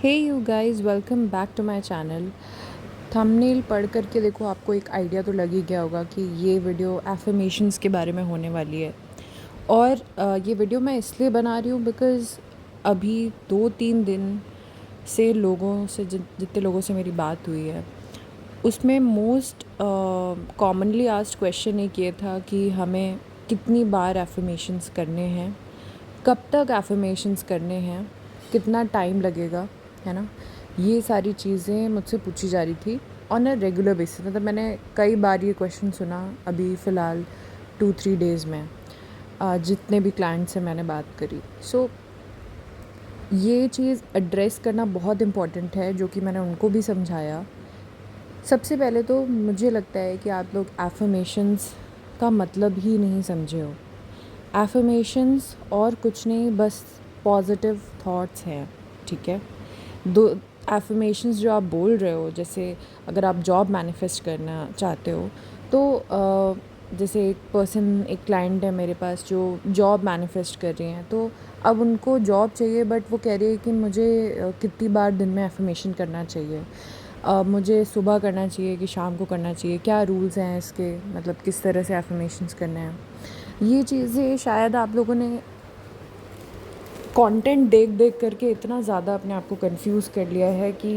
Hey you guys, welcome back to my channel. Thumbnail पढ़ कर के देखो, आपको एक आइडिया तो लग ही गया होगा कि ये वीडियो एफर्मेशंस के बारे में होने वाली है। और ये वीडियो मैं इसलिए बना रही हूँ बिकॉज़ अभी 2-3 दिन से लोगों से जितने लोगों से मेरी बात हुई है, उसमें मोस्ट कॉमनली आस्क्ड क्वेश्चन एक ये था कि हमें कितनी बार एफर्मेशंस करने हैं, कब तक एफर्मेशंस करने हैं, कितना टाइम लगेगा, है ना। ये सारी चीज़ें मुझसे पूछी जा रही थी ऑन अ रेगुलर बेसिस। मतलब मैंने कई बार ये क्वेश्चन सुना अभी फ़िलहाल 2-3 डेज़ में, जितने भी क्लाइंट से मैंने बात करी। सो ये चीज़ एड्रेस करना बहुत इम्पॉर्टेंट है, जो कि मैंने उनको भी समझाया। सबसे पहले तो मुझे लगता है कि आप लोग एफर्मेशंस का मतलब ही नहीं समझे हो। एफर्मेशंस और कुछ नहीं, बस पॉजिटिव थॉट्स हैं, ठीक है। दो एफर्मेशंस जो आप बोल रहे हो, जैसे अगर आप जॉब मैनिफेस्ट करना चाहते हो तो जैसे एक क्लाइंट है मेरे पास जो जॉब मैनिफेस्ट कर रही हैं, तो अब उनको जॉब चाहिए, बट वो कह रही है कि मुझे कितनी बार दिन में एफर्मेशन करना चाहिए, मुझे सुबह करना चाहिए कि शाम को करना चाहिए, क्या रूल्स हैं इसके, मतलब किस तरह से एफर्मेशंस करने हैं। ये चीज़ें शायद आप लोगों ने कंटेंट देख देख करके इतना ज़्यादा अपने आप को कंफ्यूज कर लिया है कि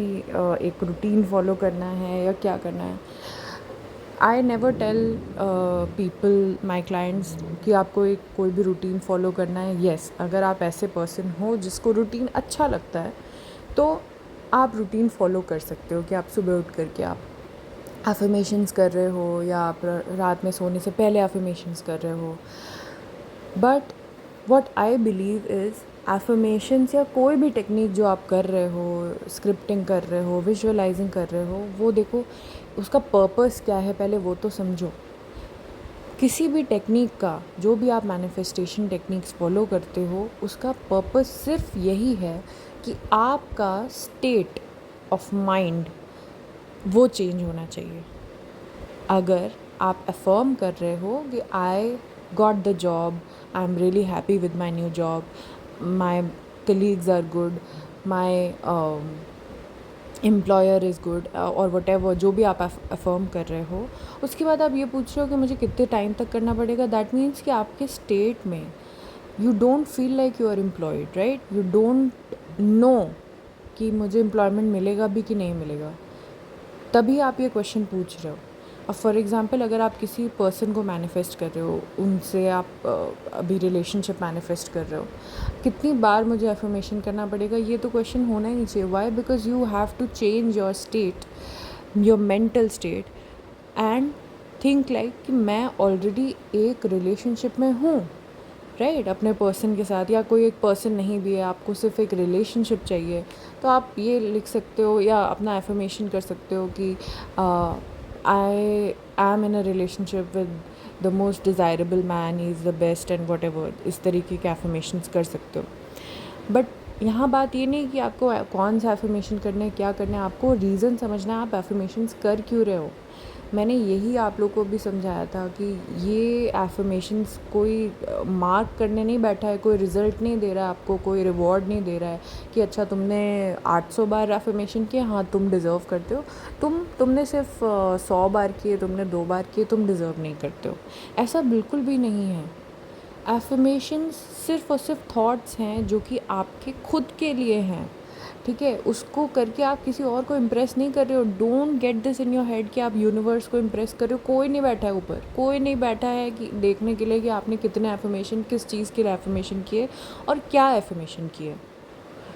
एक रूटीन फॉलो करना है या क्या करना है। I never tell people, my clients, कि आपको एक कोई भी रूटीन फॉलो करना है। येस, अगर आप ऐसे पर्सन हो जिसको रूटीन अच्छा लगता है तो आप रूटीन फॉलो कर सकते हो कि आप सुबह उठ करके आप एफर्मेशंस कर रहे हो, या आप रात में सोने से पहले एफर्मेशंस कर रहे हो। But what I believe is affirmations या कोई भी टेक्निक जो आप कर रहे हो, स्क्रिप्टिंग कर रहे हो, विजुअलाइजिंग कर रहे हो, वो देखो उसका पर्पस क्या है, पहले वो तो समझो। किसी भी टेक्निक का, जो भी आप मैनिफेस्टेशन टेक्निक्स फॉलो करते हो, उसका पर्पस सिर्फ यही है कि आपका स्टेट ऑफ माइंड वो चेंज होना चाहिए। अगर आप अफर्म कर रहे हो कि I got the job, I am really happy with my new job, my colleagues are good, my employer is good, और वटेवर जो भी आप अफर्म कर रहे हो, उसके बाद आप ये पूछ रहे हो कि मुझे कितने टाइम तक करना पड़ेगा। दैट मीन्स कि आपके स्टेट में you don't feel like you are employed, right. You don't know कि मुझे एम्प्लॉयमेंट मिलेगा भी कि नहीं मिलेगा, तभी आप ये क्वेश्चन पूछ रहे हो। अब फॉर एग्ज़ाम्पल, अगर आप किसी पर्सन को मैनिफेस्ट कर रहे हो, उनसे आप अभी रिलेशनशिप मैनिफेस्ट कर रहे हो, कितनी बार मुझे अफर्मेशन करना पड़ेगा, ये तो क्वेश्चन होना ही नहीं चाहिए। Why? Because you have to change your state, your mental state, and think like कि मैं ऑलरेडी एक रिलेशनशिप में हूँ, राइट, अपने पर्सन के साथ। या कोई एक पर्सन नहीं भी है, आपको सिर्फ एक रिलेशनशिप चाहिए, तो आप ये लिख सकते हो या अपना एफर्मेशन कर सकते हो कि I am in a relationship with the most desirable man, he is the best and what ever. इस तरीके के एफर्मेशंस कर सकते हो। बट यहाँ बात ये नहीं कि आपको कौन सा एफर्मेशन करना है, क्या करना है, आपको रीज़न समझना है आप एफर्मेशंस कर क्यों रहे हो। मैंने यही आप लोग को भी समझाया था कि ये एफर्मेशंस कोई मार्क करने नहीं बैठा है, कोई रिज़ल्ट नहीं दे रहा है आपको, कोई रिवॉर्ड नहीं दे रहा है कि अच्छा तुमने 800 बार एफर्मेशन किए, हाँ तुम डिज़र्व करते हो, तुमने सिर्फ 100 बार किए, तुमने 2 बार किए, तुम डिज़र्व नहीं करते हो। ऐसा बिल्कुल भी नहीं है। एफर्मेशंस सिर्फ और सिर्फ थॉट्स हैं जो कि आपके खुद के लिए हैं, ठीक है। उसको करके आप किसी और को इम्प्रेस नहीं कर रहे हो। Don't get this in your head कि आप यूनिवर्स को इम्प्रेस कर रहे हो। कोई नहीं बैठा है ऊपर, कोई नहीं बैठा है कि देखने के लिए कि आपने कितने एफर्मेशन, किस चीज़ के लिए एफर्मेशन किए और क्या एफर्मेशन किए।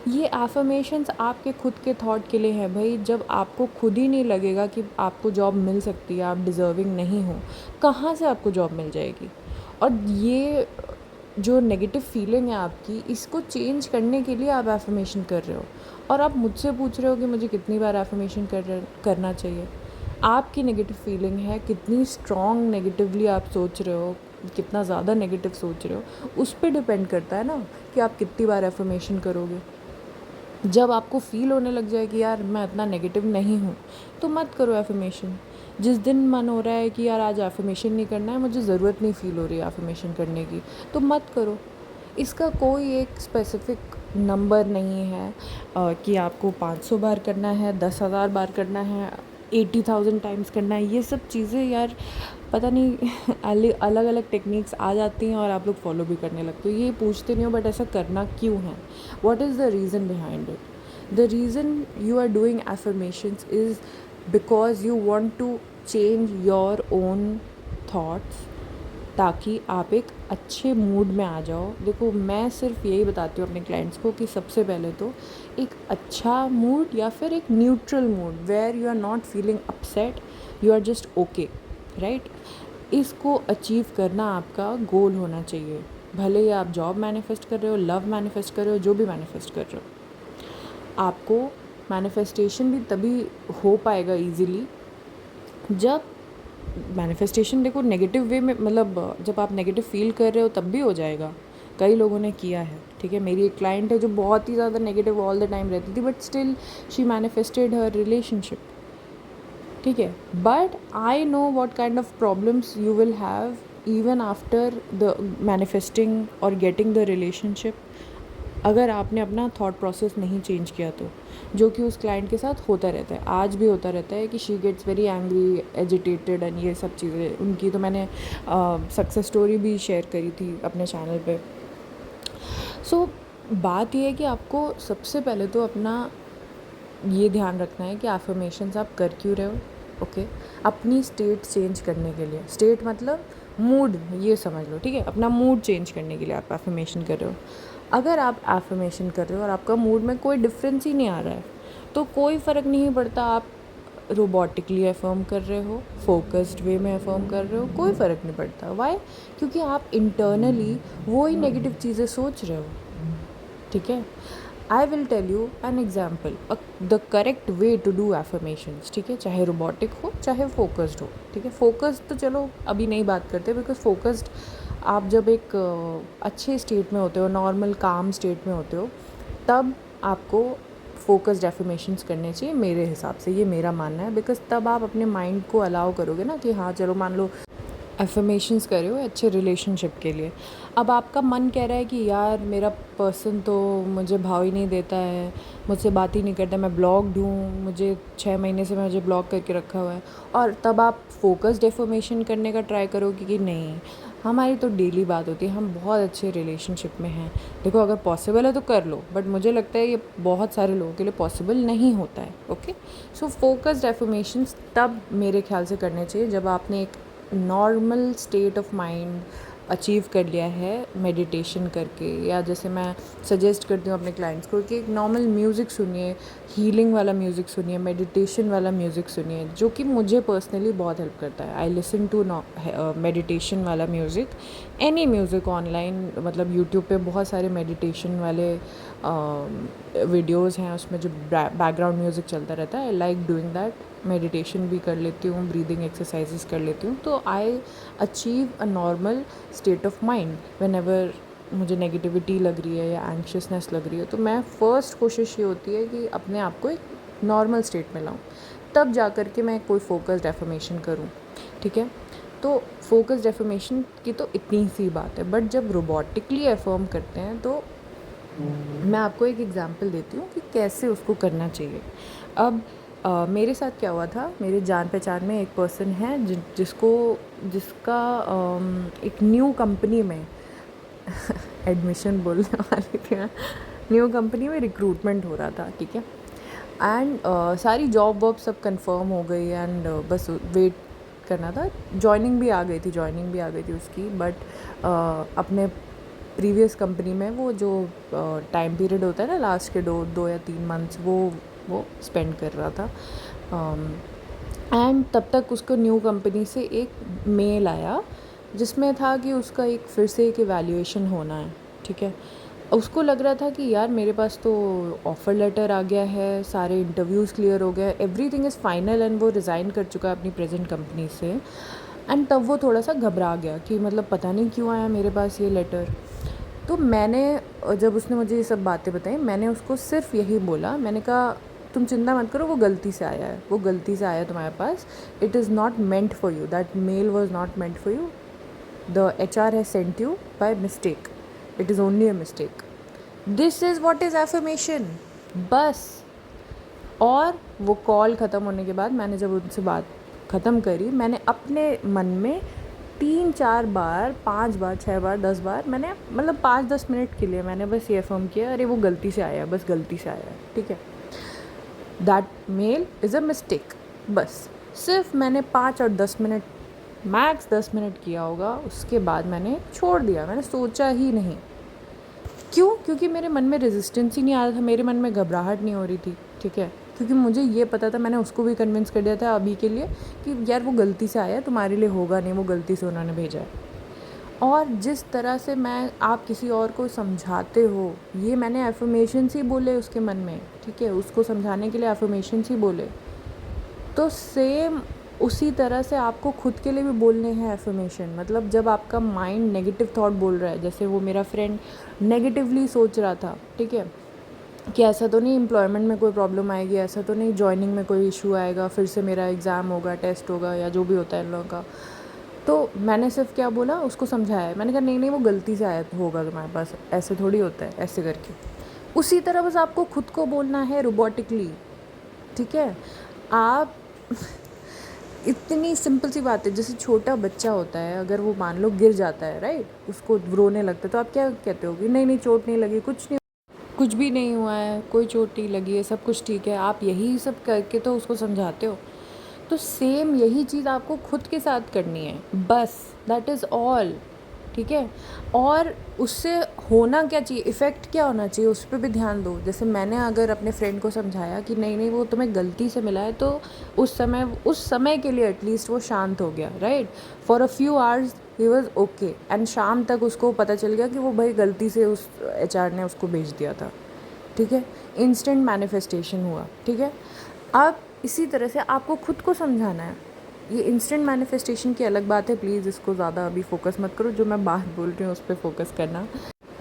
ये एफर्मेशंस आपके खुद के थॉट के लिए है भाई। जब आपको खुद ही नहीं लगेगा कि आपको जॉब मिल सकती है, आप डिज़र्विंग नहीं हो, कहाँ से आपको जॉब मिल जाएगी। और ये जो नेगेटिव फीलिंग है आपकी, इसको चेंज करने के लिए आप एफर्मेशन कर रहे हो, और आप मुझसे पूछ रहे हो कि मुझे कितनी बार एफर्मेशन करना चाहिए। आपकी नेगेटिव फीलिंग है, कितनी स्ट्रॉन्ग नेगेटिवली आप सोच रहे हो, कितना ज़्यादा नेगेटिव सोच रहे हो, उस पर डिपेंड करता है ना कि आप कितनी बार एफर्मेशन करोगे। जब आपको फ़ील होने लग जाए कि यार मैं इतना नेगेटिव नहीं हूँ, तो मत करो एफर्मेशन। जिस दिन मन हो रहा है कि यार आज एफर्मेशन नहीं करना है, मुझे ज़रूरत नहीं फ़ील हो रही है एफर्मेशन करने की, तो मत करो। इसका कोई एक स्पेसिफ़िक नंबर नहीं है कि आपको 500 बार करना है, 10,000 बार करना है, 80,000 टाइम्स करना है। ये सब चीज़ें यार पता नहीं अलग अलग टेक्निक्स आ जाती हैं और आप लोग फॉलो भी करने लगते हो। ये पूछते नहीं हो बट ऐसा करना क्यों है? What is the reason behind it? The reason you are doing affirmations is because you want to change your own thoughts, ताकि आप एक अच्छे मूड में आ जाओ। देखो मैं सिर्फ यही बताती हूँ अपने क्लाइंट्स को कि सबसे पहले तो एक अच्छा मूड या फिर एक neutral mood where you are not feeling upset, you are just okay, right? इसको अचीव करना आपका गोल होना चाहिए। भले ही आप जॉब मैनिफेस्ट कर रहे हो, लव मैनिफेस्ट कर रहे हो, जो भी मैनिफेस्ट कर रहे हो, आपको मैनिफेस्टेशन भी तभी हो पाएगा ईज़िली जब मैनिफेस्टेशन, देखो नेगेटिव वे में, मतलब जब आप नेगेटिव फील कर रहे हो तब भी हो जाएगा। कई लोगों ने किया है, ठीक है। मेरी एक क्लाइंट है जो बहुत ही ज़्यादा नेगेटिव ऑल द टाइम रहती थी, but still she manifested her relationship, ठीक है। But I know what kind of problems you will have even after the manifesting और गेटिंग द रिलेशनशिप, अगर आपने अपना थॉट प्रोसेस नहीं चेंज किया तो, जो कि उस क्लाइंट के साथ होता रहता है, आज भी होता रहता है कि she gets very angry, agitated and ये सब चीज़ें उनकी। तो मैंने सक्सेस स्टोरी भी शेयर करी थी अपने चैनल पे। सो बात ये है कि आपको सबसे पहले तो अपना ये ध्यान रखना है कि एफर्मेशंस आप कर क्यों रहे हो, ओके। अपनी स्टेट चेंज करने के लिए, स्टेट मतलब मूड, ये समझ लो, ठीक है। अपना मूड चेंज करने के लिए आप एफर्मेशन कर रहे हो। अगर आप एफर्मेशन कर रहे हो और आपका मूड में कोई डिफरेंस ही नहीं आ रहा है, तो कोई फ़र्क नहीं पड़ता आप रोबोटिकली एफर्म कर रहे हो, फोकस्ड वे में एफर्म कर रहे हो, कोई फ़र्क नहीं पड़ता। वाई? क्योंकि आप इंटरनली वो ही नेगेटिव चीज़ें सोच रहे हो, ठीक है। I will tell you an example, the correct way to do affirmations, ठीक है। चाहे रोबोटिक हो चाहे फोकस्ड हो, ठीक है। फोकस्ड तो चलो अभी नहीं बात करते, बिकॉज फोकस्ड आप जब एक अच्छे स्टेट में होते हो, नॉर्मल काम स्टेट में होते हो, तब आपको फोकस्ड एफर्मेशंस करने चाहिए मेरे हिसाब से, ये मेरा मानना है। बिकॉज तब आप अपने माइंड को अलाउ करोगे ना कि हाँ चलो मान लो एफर्मेशंस करे हो अच्छे रिलेशनशिप के लिए। अब आपका मन कह रहा है कि यार मेरा पर्सन तो मुझे भाव ही नहीं देता है, मुझसे बात ही नहीं करता, मैं ब्लॉक्ड हूँ, मुझे 6 महीने से मुझे ब्लॉक करके रखा हुआ है। और तब आप फोकस्ड एफर्मेशन करने का ट्राई करोगे कि नहीं, हमारी तो डेली बात होती है, हम बहुत अच्छे रिलेशनशिप में हैं, देखो अगर पॉसिबल है तो कर लो। बट मुझे लगता है ये बहुत सारे लोगों के लिए पॉसिबल नहीं होता है, ओके। सो फोकस्ड एफर्मेशंस तब मेरे ख्याल से करने चाहिए जब आपने एक normal state of mind achieve कर लिया है मेडिटेशन करके, या जैसे मैं सजेस्ट करती हूँ अपने क्लाइंट्स को कि एक नॉर्मल म्यूज़िक सुनिए, हीलिंग वाला म्यूज़िक सुनिए, मेडिटेशन वाला म्यूज़िक सुनिए, जो कि मुझे पर्सनली बहुत हेल्प करता है। आई लिसन टू मेडिटेशन वाला म्यूज़िक, एनी म्यूज़िक ऑनलाइन, मतलब यूट्यूब पे बहुत सारे मेडिटेशन वाले वीडियोज़ हैं, उसमें जो बैकग्राउंड म्यूज़िक चलता रहता है। I like doing that, meditation भी कर लेती हूँ, ब्रीदिंग एक्सरसाइजेस कर लेती हूँ। तो I achieve a normal state of mind when ever मुझे नेगेटिविटी लग रही है या एंक्शसनेस लग रही है। तो मैं फ़र्स्ट कोशिश ये होती है कि अपने आप को एक नॉर्मल स्टेट में लाऊं, तब जा कर के मैं कोई फोकस्ड एफर्मेशन करूं, ठीक है। तो फोकस्ड एफर्मेशन की तो इतनी सी बात है। बट जब रोबोटिकली एफर्म करते हैं तो मैं आपको एक एग्जांपल देती हूँ कि कैसे उसको करना चाहिए। अब मेरे साथ क्या हुआ था, मेरे जान पहचान में एक पर्सन है जिसका एक न्यू कंपनी में एडमिशन बोलने वाली थी मैं, न्यू कंपनी में रिक्रूटमेंट हो रहा था, ठीक है। एंड सारी जॉब वॉब सब कंफर्म हो गई एंड बस वेट करना था। जॉइनिंग भी आ गई थी उसकी। बट अपने प्रीवियस कंपनी में वो जो टाइम पीरियड होता है ना, लास्ट के 2 या 3 मंथ्स, वो स्पेंड कर रहा था। एंड तब तक उसको न्यू कंपनी से एक मेल आया जिसमें था कि उसका एक फिर से एक इवैल्यूएशन होना है, ठीक है। उसको लग रहा था कि यार मेरे पास तो ऑफ़र लेटर आ गया है, सारे इंटरव्यूज़ क्लियर हो गए, एवरीथिंग इज़ फाइनल, एंड वो रिज़ाइन कर चुका है अपनी प्रेजेंट कंपनी से। एंड तब वो थोड़ा सा घबरा गया कि मतलब पता नहीं क्यों आया मेरे पास ये लेटर। तो मैंने, जब उसने मुझे ये सब बातें बताई, मैंने उसको सिर्फ यही बोला, मैंने कहा तुम चिंता मत करो, वो गलती से आया है, वो गलती से आया तुम्हारे पास, it is not meant for you, that mail was not meant for you, the HR has sent you by mistake, it is only a mistake. This is what is affirmation, बस। और वो कॉल ख़त्म होने के बाद मैंने जब उनसे बात ख़त्म करी, मैंने अपने मन में 3-4 बार, 5 बार, 6 बार, 10 बार मैंने मतलब 5-10 मिनट के लिए मैंने बस ये अफ़र्म किया, अरे वो गलती से आया, बस गलती से आया, ठीक है, that mail is a mistake. बस सिर्फ मैंने 5 और 10 मिनट, मैक्स 10 मिनट किया होगा, उसके बाद मैंने छोड़ दिया, मैंने सोचा ही नहीं। क्यों? क्योंकि मेरे मन में रेजिस्टेंस ही नहीं आ रहा था, मेरे मन में घबराहट नहीं हो रही थी, ठीक है, क्योंकि मुझे ये पता था, मैंने उसको भी कन्विंस कर दिया था अभी के लिए कि यार वो गलती से आया, तुम्हारे लिए होगा नहीं, वो गलती से उन्होंने भेजा है। और जिस तरह से मैं आप किसी और को समझाते हो, ये मैंने एफर्मेशंस ही बोले उसके मन में, ठीक है, उसको समझाने के लिए एफर्मेशंस ही बोले, तो सेम उसी तरह से आपको खुद के लिए भी बोलने हैं एफर्मेशन। मतलब जब आपका माइंड नेगेटिव थॉट बोल रहा है, जैसे वो मेरा फ्रेंड नेगेटिवली सोच रहा था, ठीक है, कि ऐसा तो नहीं एम्प्लॉयमेंट में कोई प्रॉब्लम आएगी, ऐसा तो नहीं जॉइनिंग में कोई इशू आएगा, फिर से मेरा एग्ज़ाम होगा, टेस्ट होगा, या जो भी होता है इन लोगों का। तो मैंने सिर्फ क्या बोला, उसको समझाया, मैंने कहा नहीं नहीं वो गलती से आया होगा तुम्हारे पास, ऐसे थोड़ी होता है, ऐसे करके। उसी तरह बस आपको खुद को बोलना है रोबोटिकली, ठीक है। आप इतनी सिंपल सी बात है, जैसे छोटा बच्चा होता है, अगर वो मान लो गिर जाता है, राइट, उसको रोने लगता है, तो आप क्या कहते हो कि नहीं नहीं चोट नहीं लगी, कुछ नहीं, कुछ भी नहीं हुआ है, कोई चोट नहीं लगी है, सब कुछ ठीक है, आप यही सब करके तो उसको समझाते हो। तो सेम यही चीज़ आपको खुद के साथ करनी है, बस, दैट इज़ ऑल, ठीक है। और उससे होना क्या चाहिए, इफ़ेक्ट क्या होना चाहिए, उस पर भी ध्यान दो। जैसे मैंने अगर अपने फ्रेंड को समझाया कि नहीं नहीं वो तुम्हें गलती से मिला है, तो उस समय के लिए एटलीस्ट वो शांत हो गया, right, for a few hours he was okay, and शाम तक उसको पता चल गया कि वो भाई गलती से उस एचआर ने उसको भेज दिया था, ठीक है, इंस्टेंट मैनिफेस्टेशन हुआ, ठीक है। अब इसी तरह से आपको खुद को समझाना है। ये इंस्टेंट मैनिफेस्टेशन की अलग बात है, प्लीज़ इसको ज़्यादा अभी फोकस मत करो, जो मैं बात बोल रही हूँ उस पर फोकस करना।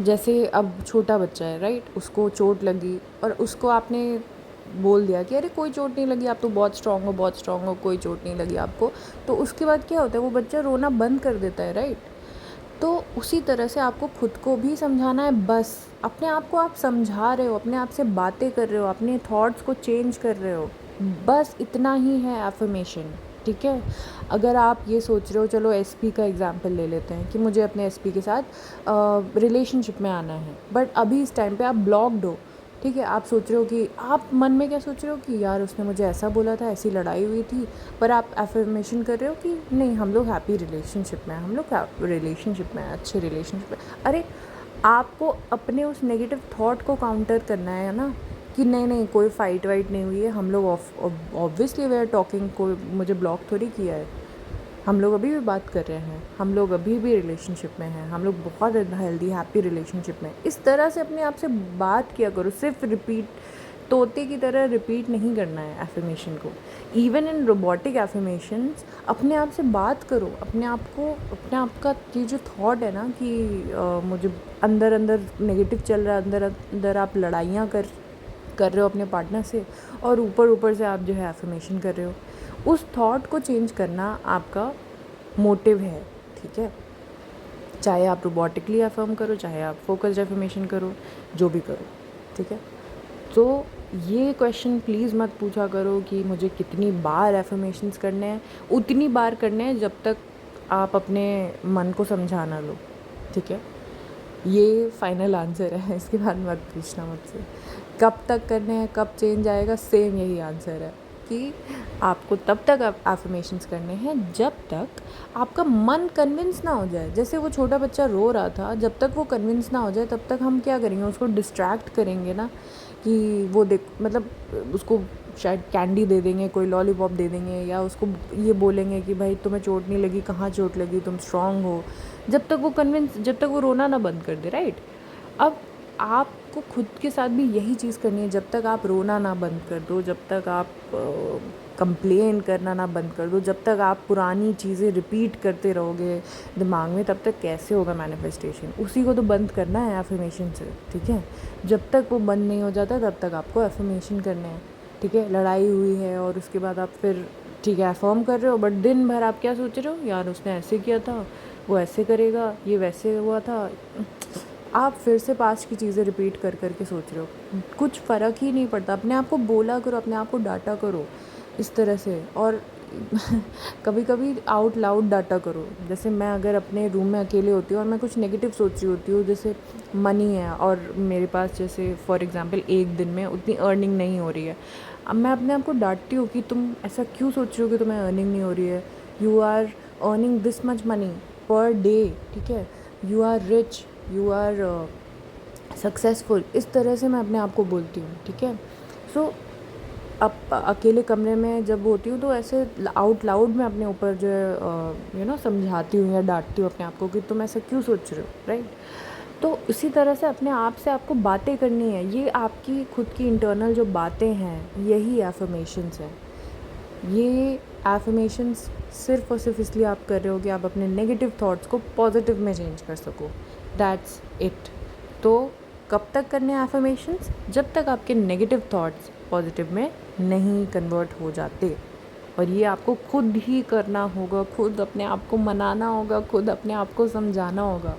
जैसे अब छोटा बच्चा है, राइट, उसको चोट लगी और उसको आपने बोल दिया कि अरे कोई चोट नहीं लगी, आप तो बहुत स्ट्रांग हो, बहुत स्ट्रांग हो, कोई चोट नहीं लगी आपको, तो उसके बाद क्या होता है, वो बच्चा रोना बंद कर देता है, राइट। तो उसी तरह से आपको खुद को भी समझाना है, बस अपने आप को आप समझा रहे हो, अपने आप से बातें कर रहे हो, अपने थॉट्स को चेंज कर रहे हो, बस इतना ही है एफर्मेशन, ठीक है। अगर आप ये सोच रहे हो, चलो एसपी का एग्जांपल ले लेते हैं कि मुझे अपने एसपी के साथ रिलेशनशिप में आना है, बट अभी इस टाइम पे आप ब्लॉक्ड हो, ठीक है, आप सोच रहे हो कि आप मन में क्या सोच रहे हो कि यार उसने मुझे ऐसा बोला था, ऐसी लड़ाई हुई थी, पर आप एफर्मेशन कर रहे हो कि नहीं हम लोग हैप्पी रिलेशनशिप में हैं, हम लोग रिलेशनशिप में हैं, अच्छे रिलेशनशिप में। अरे आपको अपने उस नेगेटिव थॉट को काउंटर करना है ना, कि नहीं नहीं कोई फ़ाइट वाइट नहीं हुई है, हम लोग ऑब्वियसली वे आर टॉकिंग, कोई मुझे ब्लॉक थोड़ी किया है, हम लोग अभी भी बात कर रहे हैं, हम लोग अभी भी रिलेशनशिप में हैं, हम लोग बहुत हेल्दी हैप्पी रिलेशनशिप में। इस तरह से अपने आप से बात किया करो, सिर्फ रिपीट, तोते की तरह रिपीट नहीं करना है एफर्मेशन को। इवन इन रोबोटिक एफर्मेशंस अपने आप से बात करो, अपने आप को, अपने आप का ये जो थॉट है ना कि मुझे अंदर अंदर नेगेटिव चल रहा है, अंदर अंदर आप लड़ाइयाँ कर रहे हो अपने पार्टनर से, और ऊपर ऊपर से आप जो है एफर्मेशन कर रहे हो, उस थॉट को चेंज करना आपका मोटिव है, ठीक है। चाहे आप रोबोटिकली एफर्म करो, चाहे आप फोकस्ड एफर्मेशन करो, जो भी करो, ठीक है। तो ये क्वेश्चन प्लीज़ मत पूछा करो कि मुझे कितनी बार एफर्मेशंस करने हैं, उतनी बार करने हैं जब तक आप अपने मन को समझा ना लो, ठीक है। ये फाइनल आंसर है, इसके बाद मत पूछना मुझसे कब तक करने हैं, कब चेंज आएगा, सेम यही आंसर है कि आपको तब तक एफर्मेशंस करने हैं जब तक आपका मन कन्विंस ना हो जाए। जैसे वो छोटा बच्चा रो रहा था, जब तक वो कन्विंस ना हो जाए तब तक हम क्या करेंगे, उसको डिस्ट्रैक्ट करेंगे ना, कि वो देख, मतलब उसको शायद कैंडी दे देंगे, कोई लॉलीपॉप दे देंगे, या उसको ये बोलेंगे कि भाई तुम्हें चोट नहीं लगी, कहाँ चोट लगी, तुम स्ट्रांग हो, जब तक वो कन्विंस, जब तक वो रोना ना बंद कर दे, राइट। अब आपको खुद के साथ भी यही चीज़ करनी है, जब तक आप रोना ना बंद कर दो, जब तक आप कंप्लेन करना ना बंद कर दो, जब तक आप पुरानी चीज़ें रिपीट करते रहोगे दिमाग में, तब तक कैसे होगा मैनिफेस्टेशन। उसी को तो बंद करना है एफर्मेशन से, ठीक है। जब तक वो बंद नहीं हो जाता तब तक आपको एफर्मेशन करने हैं, ठीक है। लड़ाई हुई है और उसके बाद आप फिर ठीक है एफर्म कर रहे हो, बट दिन भर आप क्या सोच रहे हो, यार उसने ऐसे किया था, वो ऐसे करेगा, ये वैसे हुआ था, आप फिर से पास्ट की चीज़ें रिपीट कर कर के सोच रहे हो। कुछ फ़र्क ही नहीं पड़ता। अपने आप को बोला करो, अपने आप को डांटा करो इस तरह से। और कभी कभी आउट लाउड डांटा करो। जैसे मैं अगर अपने रूम में अकेले होती हूँ और मैं कुछ नेगेटिव सोच रही होती हूँ, जैसे मनी है और मेरे पास जैसे फॉर एग्ज़ाम्पल एक दिन में उतनी अर्निंग नहीं हो रही है, अब मैं अपने आप को डांटती हूँ कि तुम ऐसा क्यों सोच रहे हो कि तुम्हें अर्निंग नहीं हो रही है। You are earning this much money per day, ठीक है, you are rich, you are successful. इस तरह से मैं अपने आप को बोलती हूँ, ठीक है। सो अब अकेले कमरे में जब होती हूँ तो ऐसे आउट लाउड मैं अपने ऊपर जो है समझाती हूँ या डांटती हूँ अपने आप को कि तुम ऐसा क्यों सोच रहे हो, राइट। तो इसी तरह से अपने आप से आपको बातें करनी है। ये आपकी खुद की इंटरनल जो बातें हैं, यही एफर्मेशंस हैं। ये एफर्मेशंस सिर्फ और सिर्फ इसलिए आप कर रहे हो कि आप अपने नेगेटिव थॉट्स को पॉजिटिव में चेंज कर सको। That's it. तो कब तक करने हैं एफर्मेशंस? जब तक आपके नेगेटिव थॉट्स पॉजिटिव में नहीं कन्वर्ट हो जाते। और ये आपको खुद ही करना होगा, खुद अपने आप को मनाना होगा, खुद अपने आप को समझाना होगा।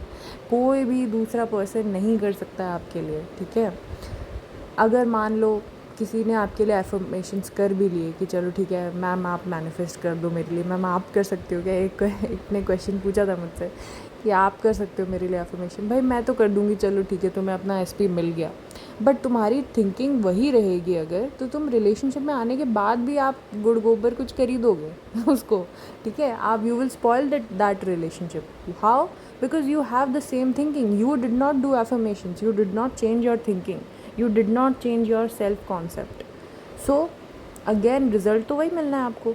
कोई भी दूसरा पर्सन नहीं कर सकता है आपके लिए, ठीक है। अगर मान लो किसी ने आपके लिए एफर्मेशंस कर भी लिए कि चलो ठीक है मैम आप मैनिफेस्ट कर दो मेरे लिए, मैम आप कर सकते हो क्या? एक ने क्वेश्चन पूछा था मुझसे कि आप कर सकते हो मेरे लिए एफर्मेशन। भाई मैं तो कर दूँगी, चलो ठीक है, तुम्हें अपना एसपी मिल गया, बट तुम्हारी थिंकिंग वही रहेगी अगर, तो तुम रिलेशनशिप में आने के बाद भी आप गुड़ गोबर कुछ कर ही दोगे उसको, ठीक है। आप you will spoil that relationship. How? Because you have the same thinking, you did not do affirmations, you did not change your thinking, you did not change your self concept. So again result तो वही मिलना है आपको।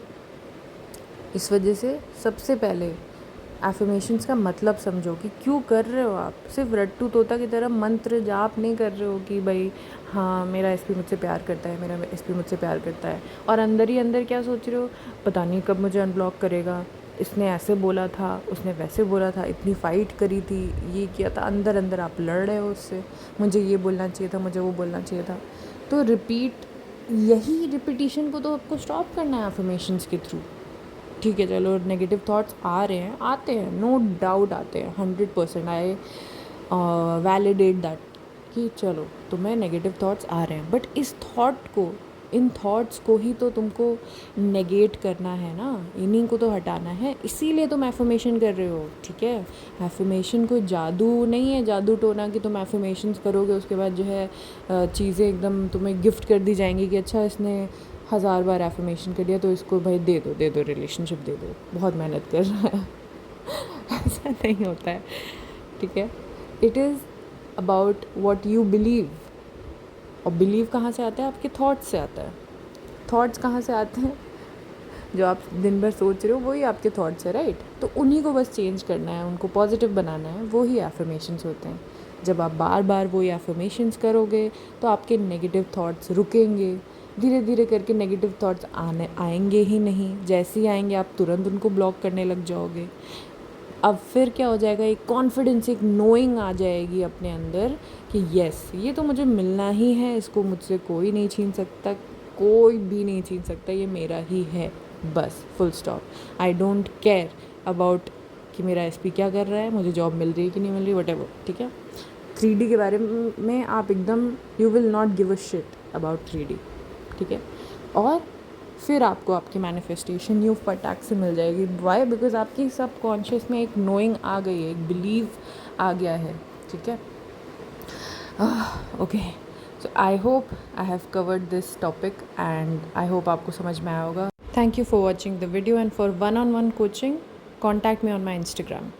इस वजह से सबसे पहले एफर्मेशंस का मतलब समझो कि क्यों कर रहे हो आप। सिर्फ रट्टू तोता की तरह मंत्र जाप नहीं कर रहे हो कि भाई हाँ मेरा एसपी मुझसे प्यार करता है, मेरा एसपी मुझसे प्यार करता है, और अंदर ही अंदर क्या सोच रहे हो, पता नहीं कब मुझे अनब्लॉक करेगा, इसने ऐसे बोला था, उसने वैसे बोला था, इतनी फ़ाइट करी थी, ये किया था। अंदर अंदर आप लड़ रहे हो उससे, मुझे ये बोलना चाहिए था, मुझे वो बोलना चाहिए था। तो यही रिपीटिशन को तो आपको स्टॉप करना है एफर्मेशंस के थ्रू, ठीक है। चलो नेगेटिव थॉट्स आ रहे हैं, आते हैं, नो डाउट आते हैं, 100% आई वैलिडेट दैट कि चलो तुम्हें नेगेटिव थॉट्स आ रहे हैं, बट इन थॉट्स को ही तो तुमको नेगेट करना है ना, इन्हीं को तो हटाना है। इसीलिए तुम एफर्मेशन कर रहे हो, ठीक है। एफर्मेशन कोई जादू नहीं है, जादू टोना कि तुम एफर्मेशंस करोगे उसके बाद जो है चीज़ें एकदम तुम्हें गिफ्ट कर दी जाएंगी कि अच्छा इसने 1000 बार एफर्मेशन कर लिया तो इसको भाई दे दो रिलेशनशिप दे दो, बहुत मेहनत कर रहा है ऐसा नहीं होता है, ठीक है। It is about what you believe. और बिलीव कहाँ से आता है? आपके थॉट्स से आता है। थॉट्स कहाँ से आते हैं? जो आप दिन भर सोच रहे हो वही आपके थॉट्स है, राइट। तो उन्हीं को बस चेंज करना है, उनको पॉजिटिव बनाना है, वो ही एफर्मेशंस होते हैं। जब आप बार बार वही एफर्मेशंस करोगे तो आपके नेगेटिव थॉट्स रुकेंगे, धीरे धीरे करके नेगेटिव थॉट्स आएंगे ही नहीं। जैसे ही आएंगे आप तुरंत उनको ब्लॉक करने लग जाओगे। अब फिर क्या हो जाएगा, एक कॉन्फिडेंस, एक नोइंग आ जाएगी अपने अंदर कि यस ये तो मुझे मिलना ही है, इसको मुझसे कोई नहीं छीन सकता, कोई भी नहीं छीन सकता, ये मेरा ही है, बस full stop. I don't care about कि मेरा एसपी क्या कर रहा है, मुझे जॉब मिल रही है कि नहीं मिल रही, वटेवर, ठीक है। 3D के बारे में आप एकदम you will not give a shit about 3D, ठीक है। और फिर आपको आपकी मैनिफेस्टेशन यूँ फटाक से मिल जाएगी। वाई? बिकॉज आपकी सब कॉन्शियस में एक नोइंग आ गई है, एक बिलीव आ गया है, ठीक है। Okay, so I hope I have covered this topic and I hope आपको समझ में आया होगा। Thank you for watching the video and for 1-on-1 coaching contact me on my Instagram.